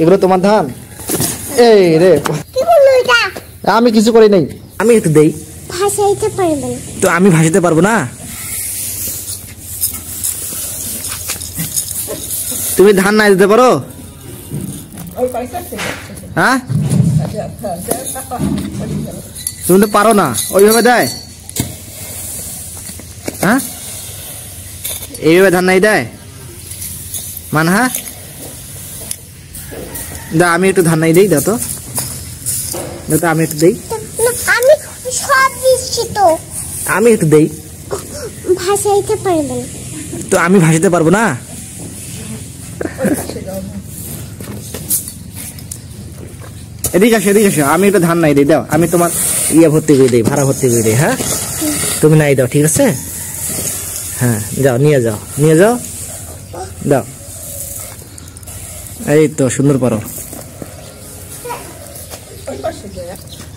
এগুলো তোমার ধান? এই রে কি বললো এটা? আমি কিছু করি নাই। আমি একটু দেই। ভাসাইতে পারবেন তো আমি ভাসাতে পারবো না? তুমি ধান নাই দিতে পারো? হ্যাঁ, তুমি তো পারো না, ওইভাবে দেয়। হ্যাঁ, এইভাবে ধান নাই দেয় মানহা। দা আমি একটু ধান নাই দেই, দাও তো, আমি একটু দেই। আমি সব দিচ্ছি তো। আমি একটু দেই। ভাসাইতে পারবেন তো আমি ভাসাতে পারবো না? এদিকে আসো, এদিকে আসো, আমি একটু ধান নাই দিই, দাও। আমি তোমার ইয়ে ভর্তি করে দিই, ভাড়া ভর্তি করে দিই। হ্যাঁ, তুমি নাই দাও, ঠিক আছে? হ্যাঁ, যাও নিয়ে যাও, নিয়ে যাও, দাও। এই তো সুন্দর পারো,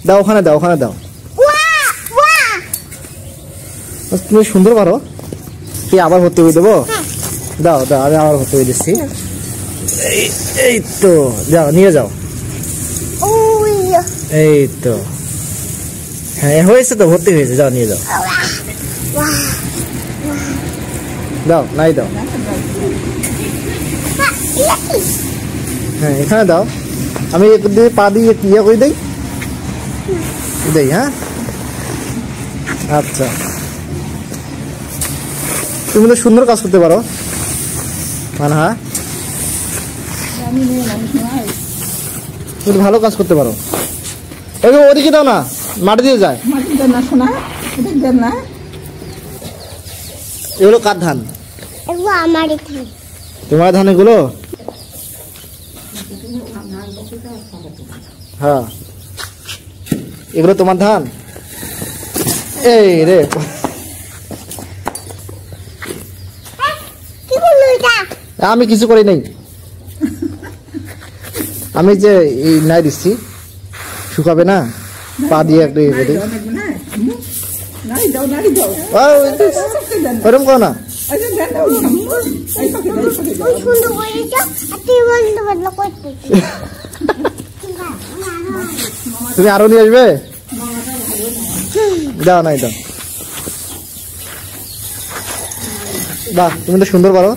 দাও ওখানে, দাও ওখানে দাও। তুমি সুন্দর পারো কি? আবার ভর্তি করে দেবো? দাও দাও, আমি আবার ভর্তি করে দিচ্ছি। এই তো, যাও নিয়ে যাও। এই তো, হ্যাঁ হয়েছে তো, ভর্তি হয়েছে, যাও নিয়ে যাও। দাও, নাই দাও। হ্যাঁ এখানে দাও, আমি পা দিয়ে ইয়ে করে দেই, দেই। হ্যাঁ আচ্ছা, তুমি তো সুন্দর কাজ করতে পারো মানহা, তুমি ভালো কাজ করতে পারো। ওদিকে দাও না, মাটি দিয়ে যায়। এগুলো কার ধান? আমারই ধান। তোমার ধান এগুলো? হ্যাঁ, এগুলো তোমার ধান? এই রে কি বললো এটা? আমি কিছু করি নাই। আমি যে এই নাই দিচ্ছি, শুকাবে না, পা দিয়ে একটা ইয়ে করে ওরকম করো না। তুমি আরো নিয়ে আসবে? দাও নাই দাও। বাহ, তুমি তো সুন্দর পারো।